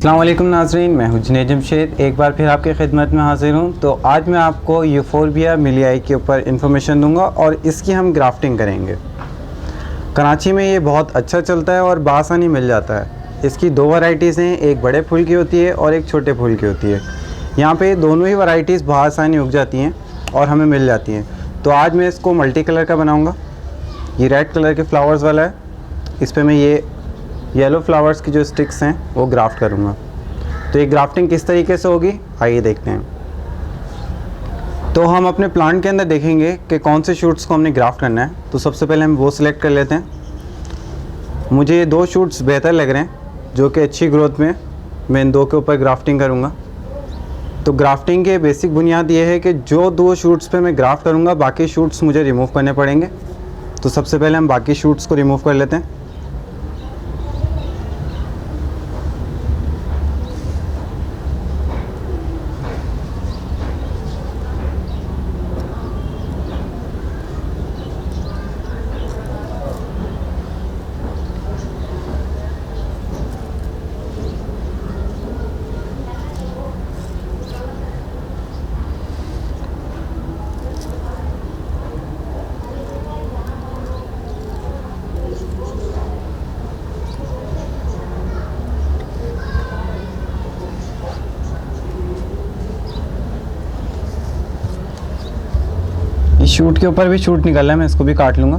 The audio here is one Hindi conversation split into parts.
अस्सलाम वालेकुम नाज़रीन, मैं हूं जुनैद जमशेद। एक बार फिर आपकी खिदमत में हाज़िर हूं। तो आज मैं आपको यूफोरबिया मिलियाई के ऊपर इन्फॉर्मेशन दूंगा और इसकी हम ग्राफ्टिंग करेंगे। कराची में ये बहुत अच्छा चलता है और बआसानी मिल जाता है। इसकी दो वैरायटीज़ हैं, एक बड़े फूल की होती है और एक छोटे फूल की होती है। यहाँ पे दोनों ही वैरायटीज़ बआसानी उग जाती हैं और हमें मिल जाती हैं। तो आज मैं इसको मल्टी कलर का बनाऊँगा। ये रेड कलर के फ्लावर्स वाला है, इस पर मैं ये येलो फ्लावर्स की जो स्टिक्स हैं वो ग्राफ्ट करूँगा। तो ये ग्राफ्टिंग किस तरीके से होगी आइए देखते हैं। तो हम अपने प्लांट के अंदर देखेंगे कि कौन से शूट्स को हमने ग्राफ्ट करना है। तो सबसे पहले हम वो सिलेक्ट कर लेते हैं। मुझे ये दो शूट्स बेहतर लग रहे हैं जो कि अच्छी ग्रोथ में मैं इन दो के ऊपर ग्राफ्टिंग करूँगा। तो ग्राफ्टिंग के बेसिक बुनियाद ये है कि जो दो शूट्स पे मैं ग्राफ्ट करूँगा बाकी शूट्स मुझे रिमूव करने पड़ेंगे। तो सबसे पहले हम बाकी शूट्स को रिमूव कर लेते हैं। इस शूट के ऊपर भी शूट निकल रहा है, मैं इसको भी काट लूँगा।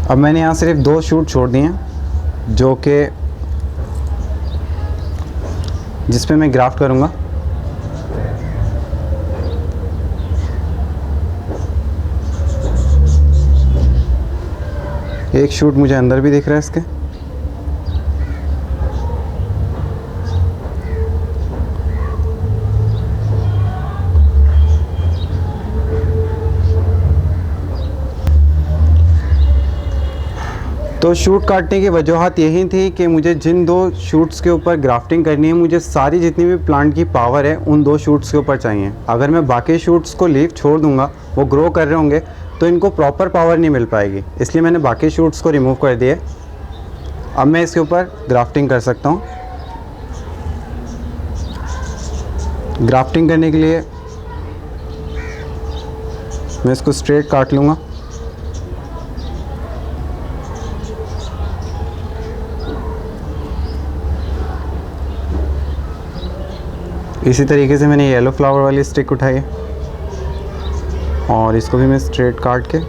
अब मैंने यहाँ सिर्फ दो शूट छोड़ दिए हैं जो कि जिस पे मैं ग्राफ्ट करूँगा। एक शूट मुझे अंदर भी दिख रहा है इसके। तो शूट काटने की वजूहत यही थी कि मुझे जिन दो शूट्स के ऊपर ग्राफ्टिंग करनी है मुझे सारी जितनी भी प्लांट की पावर है उन दो शूट्स के ऊपर चाहिए। अगर मैं बाकी शूट्स को लीव छोड़ दूंगा, वो ग्रो कर रहे होंगे तो इनको प्रॉपर पावर नहीं मिल पाएगी, इसलिए मैंने बाकी शूट्स को रिमूव कर दिए। अब मैं इसके ऊपर ग्राफ्टिंग कर सकता हूँ। ग्राफ्टिंग करने के लिए मैं इसको स्ट्रेट काट लूँगा। इसी तरीके से मैंने येलो फ्लावर वाली स्टिक उठाई है और इसको भी मैं स्ट्रेट काट के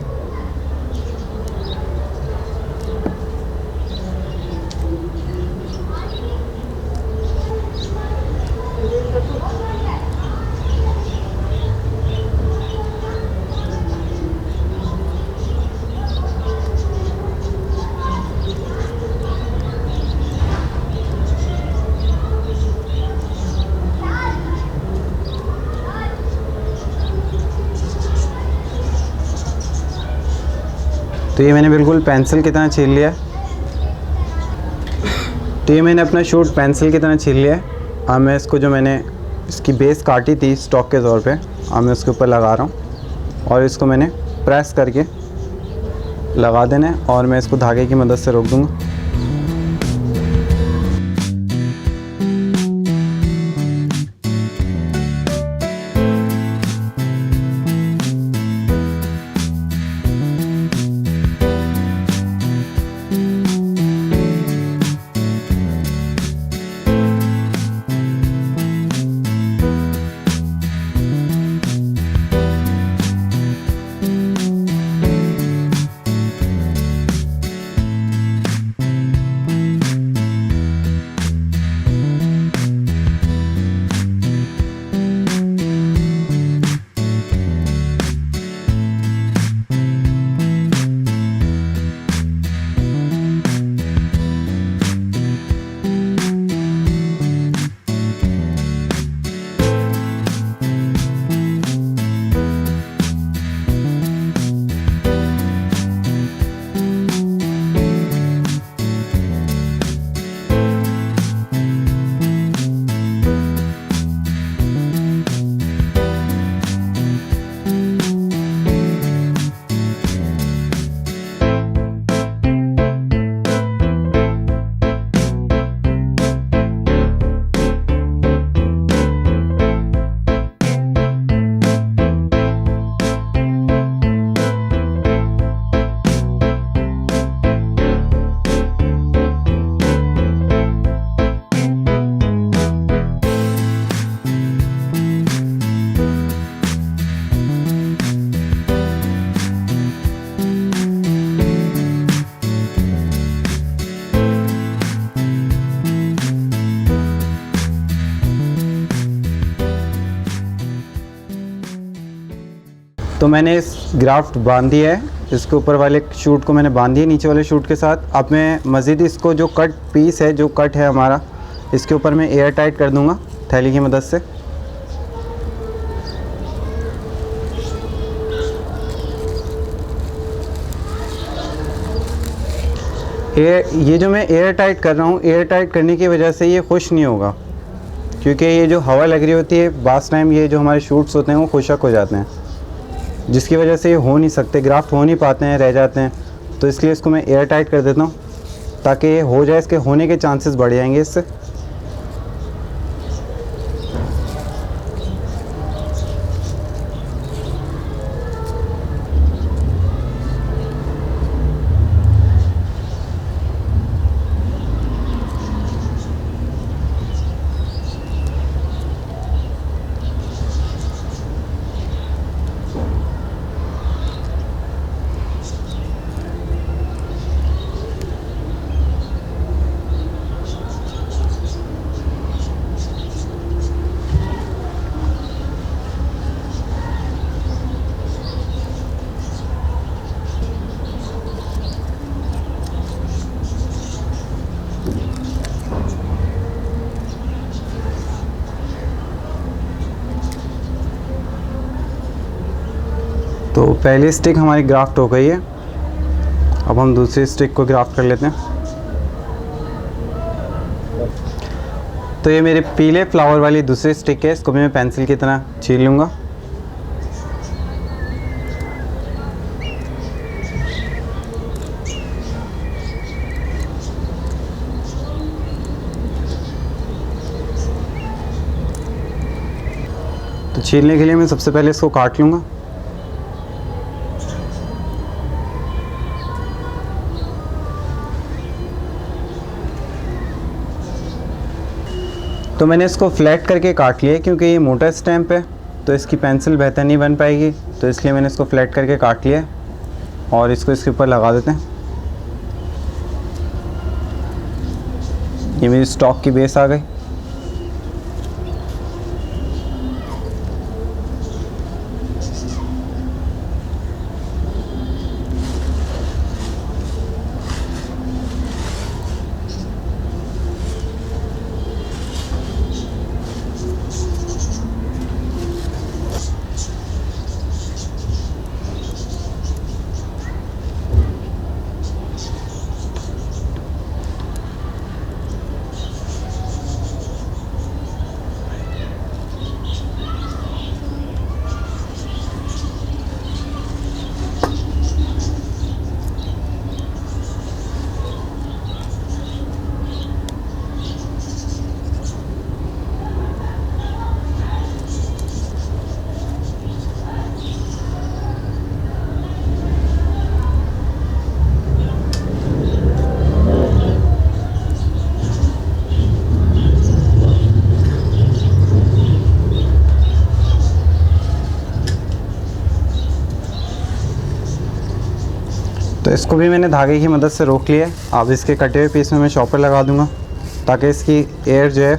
तो ये मैंने बिल्कुल पेंसिल की तरह छील लिया है। तो ये मैंने अपना शूट पेंसिल की तरह छील लिया है। अब मैं इसको जो मैंने इसकी बेस काटी थी स्टॉक के तौर पे, अब मैं उसके ऊपर लगा रहा हूँ और इसको मैंने प्रेस करके लगा देना है और मैं इसको धागे की मदद से रोक दूँगा। तो मैंने इस ग्राफ्ट बांध दिया है, इसके ऊपर वाले शूट को मैंने बांध दिया नीचे वाले शूट के साथ। अब मैं मज़ीद इसको जो कट पीस है, जो कट है हमारा, इसके ऊपर मैं एयर टाइट कर दूंगा थैली की मदद से। ये जो मैं एयर टाइट कर रहा हूँ, एयर टाइट करने की वजह से ये खुश नहीं होगा, क्योंकि ये जो हवा लग रही होती है बास टाइम, ये जो हमारे शूट्स होते हैं वो खुशक हो जाते हैं, जिसकी वजह से ये हो नहीं सकते, ग्राफ्ट हो नहीं पाते हैं, रह जाते हैं। तो इसलिए इसको मैं एयर टाइट कर देता हूँ ताकि ये हो जाए, इसके होने के चांसेस बढ़ जाएंगे इससे। तो पहली स्टिक हमारी ग्राफ्ट हो गई है। अब हम दूसरी स्टिक को ग्राफ्ट कर लेते हैं। तो ये मेरे पीले फ्लावर वाली दूसरी स्टिक है, इसको भी मैं पेंसिल की तरह छील लूँगा। तो छीलने के लिए मैं सबसे पहले इसको काट लूँगा। तो मैंने इसको फ्लैट करके काट लिया क्योंकि ये मोटा स्टैम्प है तो इसकी पेंसिल बेहतर नहीं बन पाएगी, तो इसलिए मैंने इसको फ्लैट करके काट लिया और इसको इसके ऊपर लगा देते हैं। ये मेरी स्टॉक की बेस आ गई। तो इसको भी मैंने धागे की मदद से रोक लिया है। अब इसके कटे हुए पीस में मैं शॉपर लगा दूंगा ताकि इसकी एयर जो है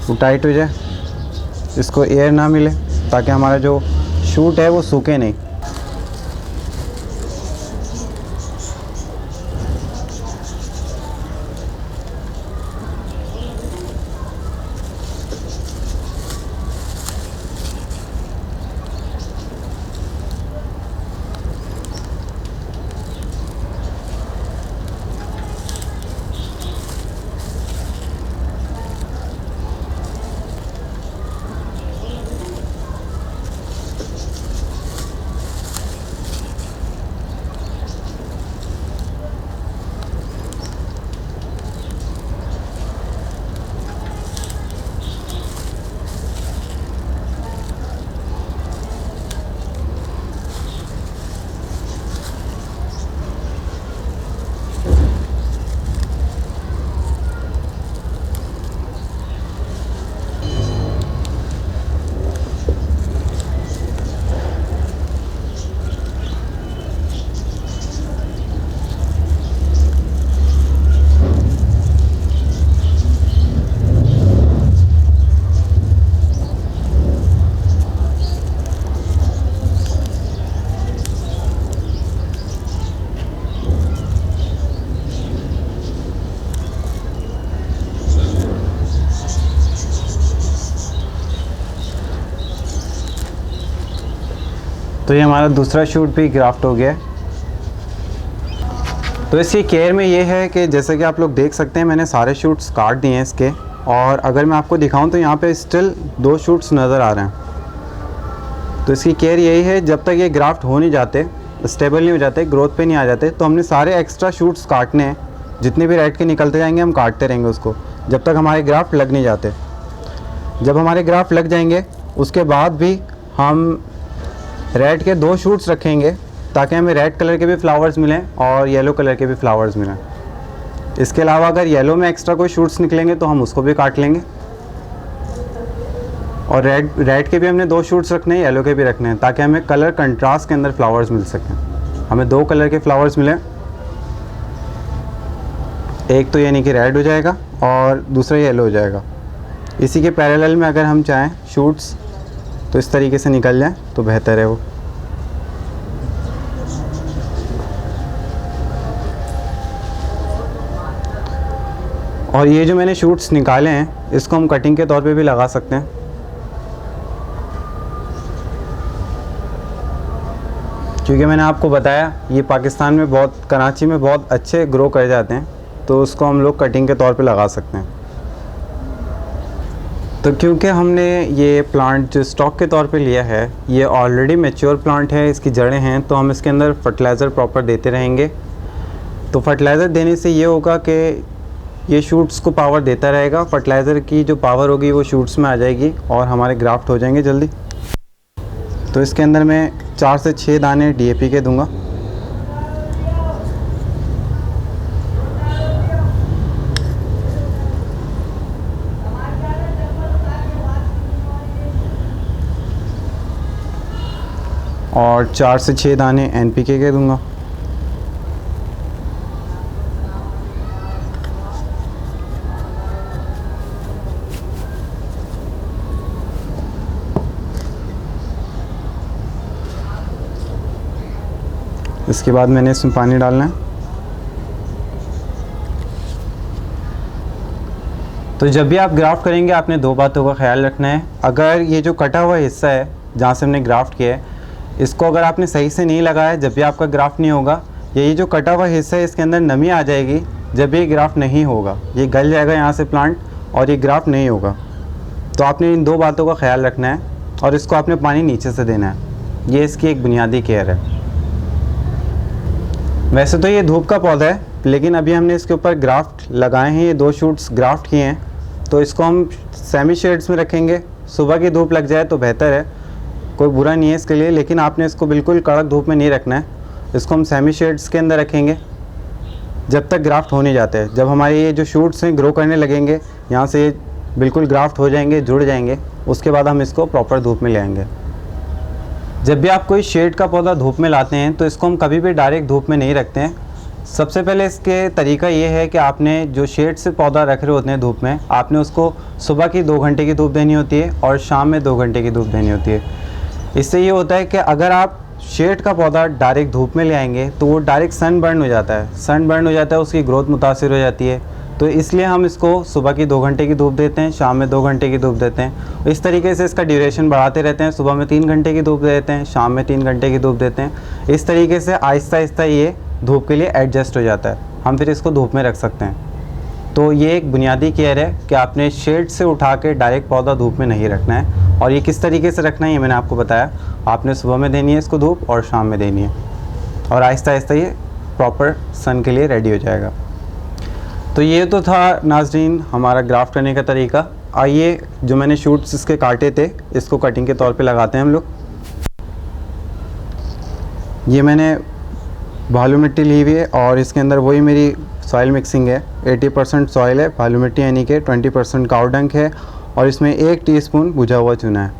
वो टाइट हो जाए, इसको एयर ना मिले, ताकि हमारा जो शूट है वो सूखे नहीं। तो ये हमारा दूसरा शूट भी ग्राफ्ट हो गया है। तो इसकी केयर में ये है कि जैसे कि आप लोग देख सकते हैं मैंने सारे शूट्स काट दिए हैं इसके, और अगर मैं आपको दिखाऊं तो यहाँ पे स्टिल 2 शूट्स नज़र आ रहे हैं। तो इसकी केयर यही है, जब तक ये ग्राफ्ट हो नहीं जाते, स्टेबल नहीं हो जाते, ग्रोथ पे नहीं आ जाते, तो हमने सारे एक्स्ट्रा शूट्स काटने हैं। जितने भी रेड के निकलते जाएंगे हम काटते रहेंगे उसको, जब तक हमारे ग्राफ्ट लग नहीं जाते। जब हमारे ग्राफ्ट लग जाएंगे उसके बाद भी हम रेड के 2 शूट्स रखेंगे, ताकि हमें रेड कलर के भी फ्लावर्स मिलें और येलो कलर के भी फ्लावर्स मिलें। इसके अलावा अगर येलो में एक्स्ट्रा कोई शूट्स निकलेंगे तो हम उसको भी काट लेंगे। और रेड के भी हमने 2 शूट्स रखने हैं, येलो के भी रखने हैं, ताकि हमें कलर कंट्रास्ट के अंदर फ्लावर्स मिल सकें। हमें 2 कलर के फ्लावर्स मिले, एक तो यानी कि रेड हो जाएगा और दूसरा येलो हो जाएगा। इसी के पैरेलल में अगर हम चाहें शूट्स तो इस तरीके से निकल जाए तो बेहतर है वो। और ये जो मैंने शूट्स निकाले हैं इसको हम कटिंग के तौर पे भी लगा सकते हैं। क्योंकि मैंने आपको बताया ये पाकिस्तान में बहुत, कराची में बहुत अच्छे ग्रो कर जाते हैं, तो उसको हम लोग कटिंग के तौर पे लगा सकते हैं। तो क्योंकि हमने ये प्लांट जो स्टॉक के तौर पे लिया है ये ऑलरेडी मैच्योर प्लांट है, इसकी जड़ें हैं, तो हम इसके अंदर फर्टिलाइज़र प्रॉपर देते रहेंगे। तो फर्टिलाइज़र देने से ये होगा कि ये शूट्स को पावर देता रहेगा। फर्टिलाइज़र की जो पावर होगी वो शूट्स में आ जाएगी और हमारे ग्राफ्ट हो जाएंगे जल्दी। तो इसके अंदर मैं 4 से 6 दाने DAP के दूंगा। और 4 से 6 दाने NPK के दूंगा। इसके बाद मैंने इसमें पानी डालना है। तो जब भी आप ग्राफ्ट करेंगे आपने 2 बातों का ख्याल रखना है। अगर ये जो कटा हुआ हिस्सा है जहाँ से हमने ग्राफ्ट किया है, इसको अगर आपने सही से नहीं लगाया, जब भी आपका ग्राफ्ट नहीं होगा, ये जो कटा हुआ हिस्सा है इसके अंदर नमी आ जाएगी। जब ये ग्राफ्ट नहीं होगा, ये गल जाएगा यहाँ से प्लांट और ये ग्राफ्ट नहीं होगा। तो आपने इन 2 बातों का ख्याल रखना है और इसको आपने पानी नीचे से देना है। ये इसकी एक बुनियादी केयर है। वैसे तो ये धूप का पौधा है, लेकिन अभी हमने इसके ऊपर ग्राफ्ट लगाए हैं, ये 2 शूट्स ग्राफ्ट किए हैं, तो इसको हम सेमी शेड्स में रखेंगे। सुबह की धूप लग जाए तो बेहतर है, कोई बुरा नहीं है इसके लिए, लेकिन आपने इसको बिल्कुल कड़क धूप में नहीं रखना है। इसको हम सेमी शेड्स के अंदर रखेंगे जब तक ग्राफ्ट हो नहीं जाते हैं। जब हमारे ये जो शूट्स हैं ग्रो करने लगेंगे, यहाँ से बिल्कुल ग्राफ्ट हो जाएंगे, जुड़ जाएंगे, उसके बाद हम इसको प्रॉपर धूप में ले आएंगे। जब भी आप कोई शेड का पौधा धूप में लाते हैं तो इसको हम कभी भी डायरेक्ट धूप में नहीं रखते हैं। सबसे पहले इसके तरीका ये है कि आपने जो शेड से पौधा रख रहे होते हैं धूप में, आपने उसको सुबह की 2 घंटे की धूप देनी होती है और शाम में 2 घंटे की धूप देनी होती है। इससे ये होता है कि अगर आप शेड का पौधा डायरेक्ट धूप में ले आएंगे तो वो डायरेक्ट सन बर्न हो जाता है। सन बर्न हो जाता है, उसकी ग्रोथ मुतासिर हो जाती है। तो इसलिए हम इसको सुबह की 2 घंटे की धूप देते हैं, शाम में 2 घंटे की धूप देते हैं। इस तरीके से इसका ड्यूरेशन बढ़ाते रहते हैं। सुबह में 3 घंटे की धूप देते हैं, शाम में 3 घंटे की धूप देते हैं। इस तरीके से आहिस्ता आहिस्ता ये धूप के लिए एडजस्ट हो जाता है। हम फिर इसको धूप में रख सकते हैं। तो ये एक बुनियादी केयर है कि आपने शेड से उठा के डायरेक्ट पौधा धूप में नहीं रखना है। और ये किस तरीके से रखना है ये मैंने आपको बताया। आपने सुबह में देनी है इसको धूप और शाम में देनी है, और आहिस्ता आहिस्ता ये प्रॉपर सन के लिए रेडी हो जाएगा। तो ये तो था नाज़रीन हमारा ग्राफ्ट करने का तरीका। आइए जो मैंने शूट्स इसके काटे थे इसको कटिंग के तौर पे लगाते हैं हम लोग। ये मैंने भालू मिट्टी ली हुई है और इसके अंदर वही मेरी सॉइल मिक्सिंग है। 80% सॉइल है, भालू मिट्टी यानी कि 20% काऊ डंक है, और इसमें 1 टीस्पून भुजा हुआ चूना है।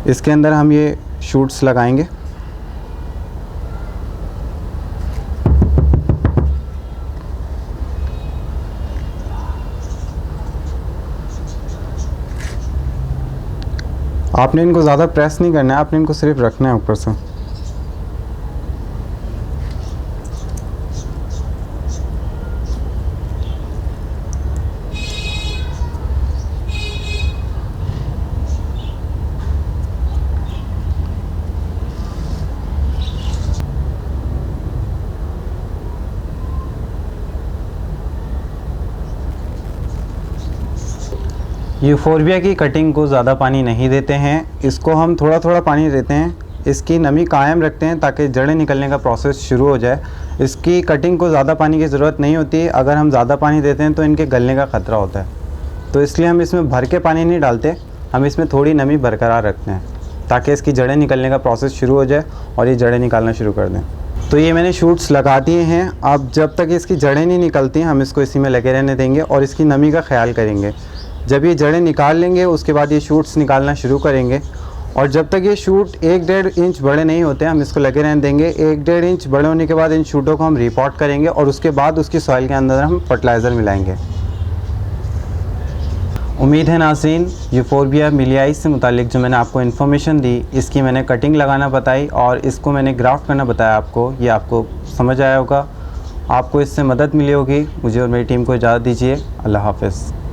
इसके अंदर हम ये शूट्स लगाएंगे। आपने इनको ज़्यादा प्रेस नहीं करना है, आपने इनको सिर्फ रखना है ऊपर से। यूफोरबिया की कटिंग को ज़्यादा पानी नहीं देते हैं, इसको हम थोड़ा थोड़ा पानी देते हैं, इसकी नमी कायम रखते हैं ताकि जड़ें निकलने का प्रोसेस शुरू हो जाए। इसकी कटिंग को ज़्यादा पानी की ज़रूरत नहीं होती, अगर हम ज़्यादा पानी देते हैं तो इनके गलने का ख़तरा होता है, तो इसलिए हम इसमें भर के पानी नहीं डालते, हम इसमें थोड़ी नमी बरकरार रखते हैं ताकि इसकी जड़ें निकलने का प्रोसेस शुरू हो जाए और ये जड़ें निकालना शुरू कर दें। तो ये मैंने शूट्स लगा दिए हैं, अब जब तक इसकी जड़ें नहीं निकलती हम इसको इसी में लगे रहने देंगे और इसकी नमी का ख्याल करेंगे। जब ये जड़ें निकाल लेंगे उसके बाद ये शूट्स निकालना शुरू करेंगे और जब तक ये शूट 1-1.5 इंच बड़े नहीं होते हम इसको लगे रहने देंगे। 1-1.5 इंच बड़े होने के बाद इन शूटों को हम रिपोर्ट करेंगे और उसके बाद उसकी सॉइल के अंदर हम फर्टिलाइज़र मिलाएंगे। उम्मीद है नाज़रीन, यूफोरबिया मिलियाई से मुतालिक जो मैंने आपको इन्फॉर्मेशन दी, इसकी मैंने कटिंग लगाना बताई और इसको मैंने ग्राफ्ट करना बताया आपको, ये आपको समझ आया होगा, आपको इससे मदद मिली होगी। मुझे और मेरी टीम को इजाज़त दीजिए। अल्लाह हाफ़िज़।